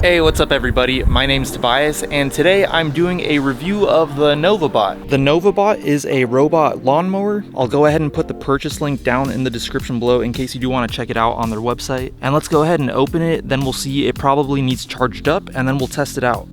Hey, what's up everybody? My name's Tobias, and today I'm doing a review of the Novabot. The Novabot is a robot lawnmower. I'll go ahead and put the purchase link down in the description below in case you do want to check it out on their website. And let's go ahead and open it, then we'll see it probably needs charged up, and then we'll test it out.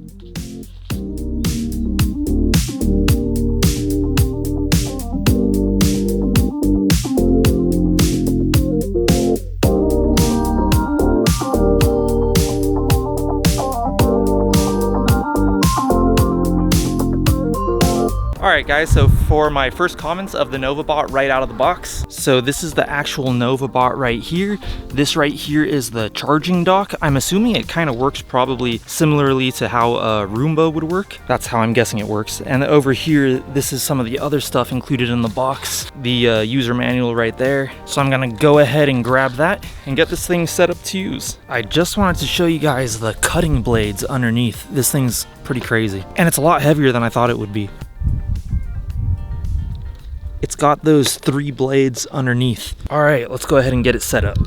Alright guys, so for my first comments of the Novabot right out of the box. So this is the actual Novabot right here. This right here is the charging dock. I'm assuming it kind of works probably similarly to how a Roomba would work. That's how I'm guessing it works. And over here, this is some of the other stuff included in the box. The user manual right there. So I'm gonna go ahead and grab that and get this thing set up to use. I just wanted to show you guys the cutting blades underneath. This thing's pretty crazy. And it's a lot heavier than I thought it would be. It's got those 3 blades underneath. All right, let's go ahead and get it set up.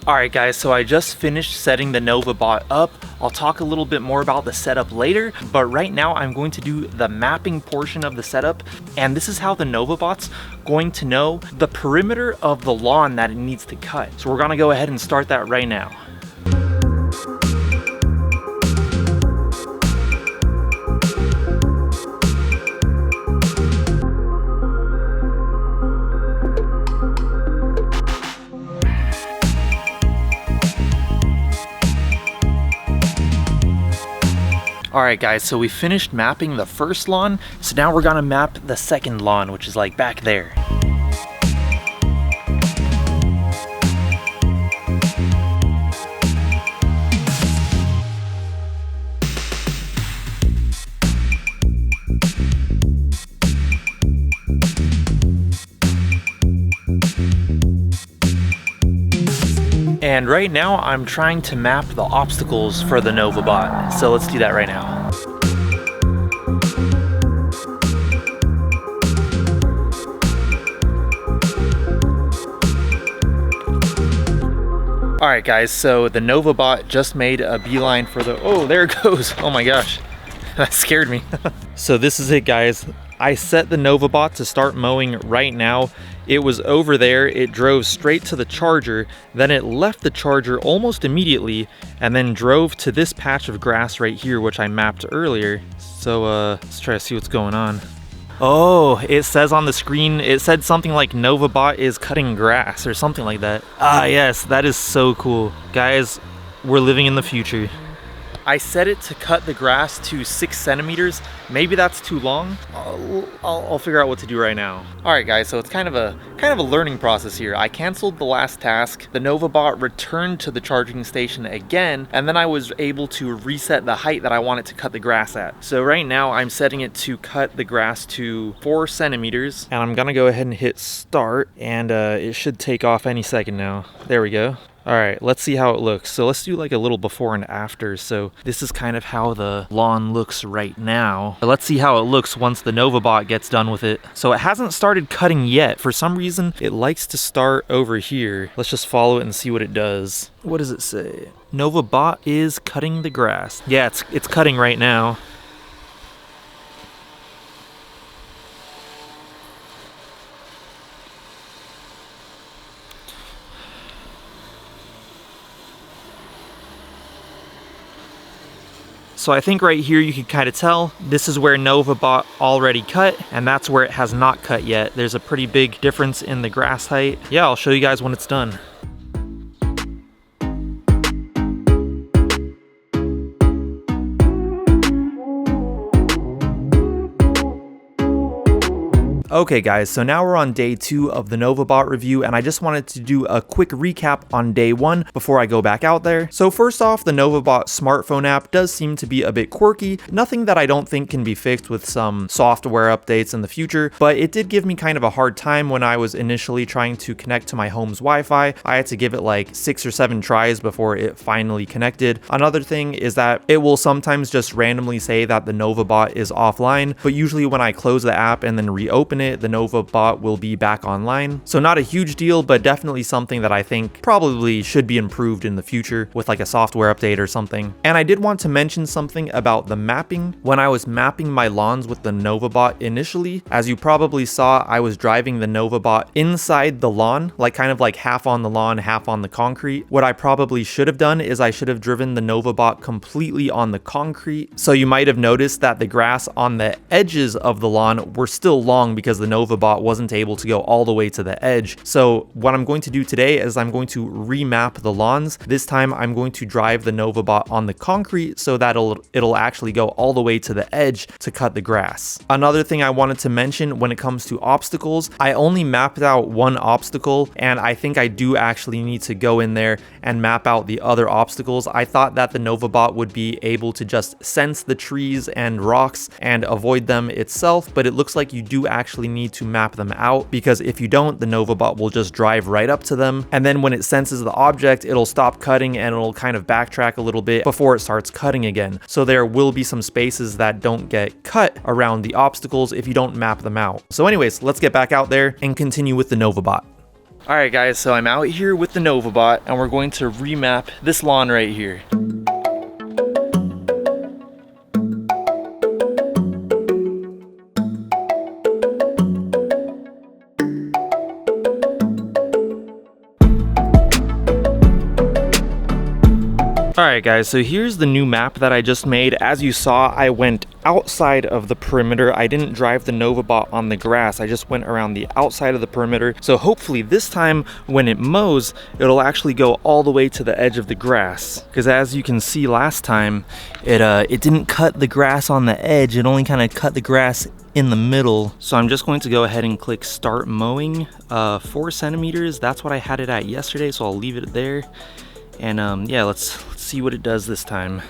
All right guys, so I just finished setting the Novabot up. I'll talk a little bit more about the setup later, but right now I'm going to do the mapping portion of the setup, and this is how the Novabot's going to know the perimeter of the lawn that it needs to cut. So we're gonna go ahead and start that right now. Alright guys, so we finished mapping the first lawn, so now we're gonna map the second lawn, which is like back there. And right now I'm trying to map the obstacles for the Novabot, so let's do that right now. Alright guys, so the Novabot just made a beeline for the, oh there it goes, oh my gosh, that scared me. So this is it guys, I set the Novabot to start mowing right now. It was over there, it drove straight to the charger, then it left the charger almost immediately, and then drove to this patch of grass right here, which I mapped earlier. So let's try to see what's going on. Oh, it says on the screen, it said something like Novabot is cutting grass or something like that. Ah yes, that is so cool. Guys, we're living in the future. I set it to cut the grass to 6 centimeters. Maybe that's too long. I'll figure out what to do right now. All right guys, so it's kind of a learning process here. I canceled the last task. The Novabot returned to the charging station again, and then I was able to reset the height that I wanted to cut the grass at. So right now I'm setting it to cut the grass to 4 centimeters, and I'm gonna go ahead and hit start, and it should take off any second now. There we go. All right, let's see how it looks. So let's do like a little before and after. So this is kind of how the lawn looks right now. But let's see how it looks once the Novabot gets done with it. So it hasn't started cutting yet. For some reason, it likes to start over here. Let's just follow it and see what it does. What does it say? Novabot is cutting the grass. Yeah, it's cutting right now. So I think right here you can kind of tell this is where Novabot already cut, and that's where it has not cut yet. There's a pretty big difference in the grass height. Yeah, I'll show you guys when it's done. Okay guys, so now we're on day 2 of the Novabot review, and I just wanted to do a quick recap on day 1 before I go back out there. So first off, the Novabot smartphone app does seem to be a bit quirky, nothing that I don't think can be fixed with some software updates in the future, but it did give me kind of a hard time when I was initially trying to connect to my home's Wi-Fi. I had to give it like 6 or 7 tries before it finally connected. Another thing is that it will sometimes just randomly say that the Novabot is offline, but usually when I close the app and then reopen minute, the Novabot will be back online. So not a huge deal, but definitely something that I think probably should be improved in the future with like a software update or something. And I did want to mention something about the mapping. When I was mapping my lawns with the Novabot initially, as you probably saw, I was driving the Novabot inside the lawn, like kind of like half on the lawn, half on the concrete. What I probably should have done is I should have driven the Novabot completely on the concrete. So you might have noticed that the grass on the edges of the lawn were still long because the Novabot wasn't able to go all the way to the edge. So what I'm going to do today is I'm going to remap the lawns. This time I'm going to drive the Novabot on the concrete so that it'll actually go all the way to the edge to cut the grass. Another thing I wanted to mention when it comes to obstacles, I only mapped out one obstacle, and I think I do actually need to go in there and map out the other obstacles. I thought that the Novabot would be able to just sense the trees and rocks and avoid them itself, but it looks like you do actually need to map them out, because if you don't, the Novabot will just drive right up to them, and then when it senses the object, it'll stop cutting and it'll kind of backtrack a little bit before it starts cutting again. So there will be some spaces that don't get cut around the obstacles if you don't map them out. So anyways, let's get back out there and continue with the Novabot. Alright guys, so I'm out here with the Novabot and we're going to remap this lawn right here. Alright guys, so here's the new map that I just made. As you saw, I went outside of the perimeter. I didn't drive the Novabot on the grass. I just went around the outside of the perimeter. So hopefully this time when it mows, it'll actually go all the way to the edge of the grass. Because as you can see last time, it didn't cut the grass on the edge. It only kind of cut the grass in the middle. So I'm just going to go ahead and click start mowing. 4 centimeters, that's what I had it at yesterday, so I'll leave it there. And yeah, let's see what it does this time.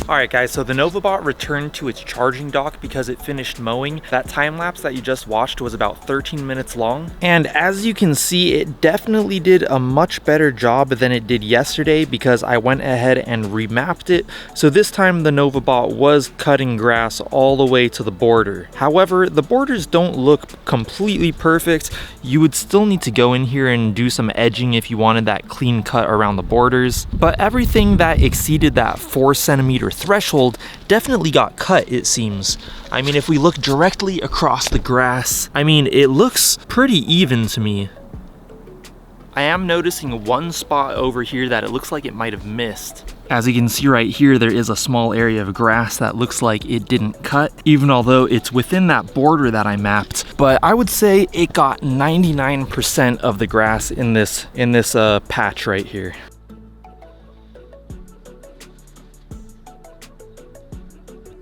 Alright guys, so the Novabot returned to its charging dock because it finished mowing. That time lapse that you just watched was about 13 minutes long. And as you can see, it definitely did a much better job than it did yesterday because I went ahead and remapped it. So this time the Novabot was cutting grass all the way to the border. However, the borders don't look completely perfect. You would still need to go in here and do some edging if you wanted that clean cut around the borders. But everything that exceeded that 4 centimeter threshold definitely got cut, it seems. I mean, if we look directly across the grass, I mean, it looks pretty even to me. I am noticing one spot over here that it looks like it might have missed. As you can see right here, there is a small area of grass that looks like it didn't cut, even although it's within that border that I mapped. But I would say it got 99% of the grass in this patch right here.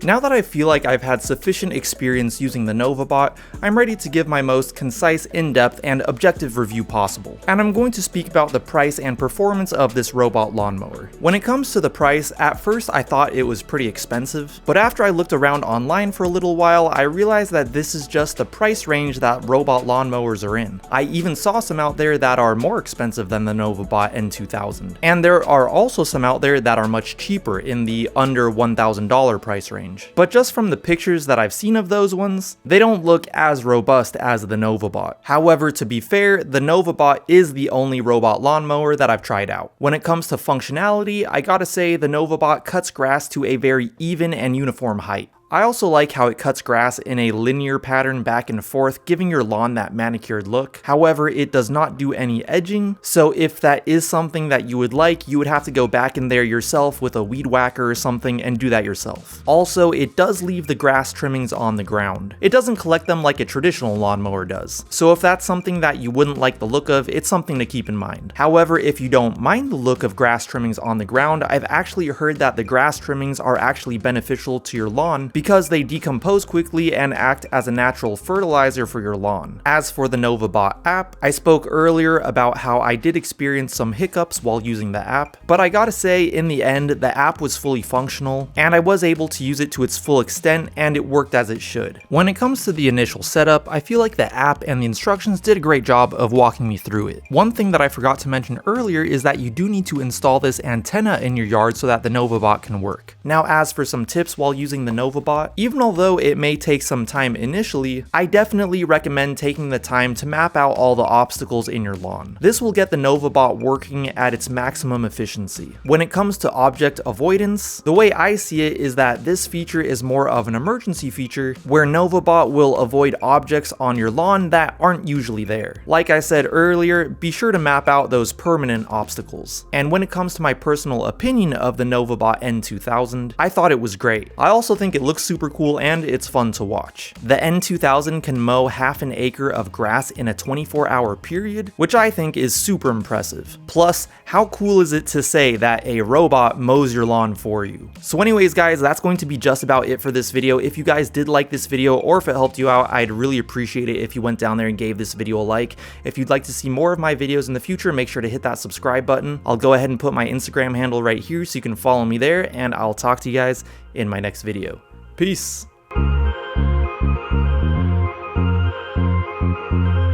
Now that I feel like I've had sufficient experience using the Novabot, I'm ready to give my most concise, in-depth, and objective review possible. And I'm going to speak about the price and performance of this robot lawnmower. When it comes to the price, at first I thought it was pretty expensive, but after I looked around online for a little while, I realized that this is just the price range that robot lawnmowers are in. I even saw some out there that are more expensive than the Novabot N2000. And there are also some out there that are much cheaper in the under $1,000 price range. But just from the pictures that I've seen of those ones, they don't look as robust as the Novabot. However, to be fair, the Novabot is the only robot lawnmower that I've tried out. When it comes to functionality, I gotta say the Novabot cuts grass to a very even and uniform height. I also like how it cuts grass in a linear pattern back and forth, giving your lawn that manicured look. However, it does not do any edging, so if that is something that you would like, you would have to go back in there yourself with a weed whacker or something and do that yourself. Also, it does leave the grass trimmings on the ground. It doesn't collect them like a traditional lawnmower does, so if that's something that you wouldn't like the look of, it's something to keep in mind. However, if you don't mind the look of grass trimmings on the ground, I've actually heard that the grass trimmings are actually beneficial to your lawn because they decompose quickly and act as a natural fertilizer for your lawn. As for the Novabot app, I spoke earlier about how I did experience some hiccups while using the app, but I gotta say, in the end, the app was fully functional, and I was able to use it to its full extent, and it worked as it should. When it comes to the initial setup, I feel like the app and the instructions did a great job of walking me through it. One thing that I forgot to mention earlier is that you do need to install this antenna in your yard so that the Novabot can work. Now, as for some tips while using the Novabot, even although it may take some time initially, I definitely recommend taking the time to map out all the obstacles in your lawn. This will get the Novabot working at its maximum efficiency. When it comes to object avoidance, the way I see it is that this feature is more of an emergency feature where Novabot will avoid objects on your lawn that aren't usually there. Like I said earlier, be sure to map out those permanent obstacles. And when it comes to my personal opinion of the Novabot N2000, I thought it was great. I also think it looks super cool and it's fun to watch. The N2000 can mow half an acre of grass in a 24-hour period, which I think is super impressive. Plus, how cool is it to say that a robot mows your lawn for you? So anyways guys, that's going to be just about it for this video. If you guys did like this video or if it helped you out, I'd really appreciate it if you went down there and gave this video a like. If you'd like to see more of my videos in the future, make sure to hit that subscribe button. I'll go ahead and put my Instagram handle right here so you can follow me there, and I'll talk to you guys in my next video. Peace!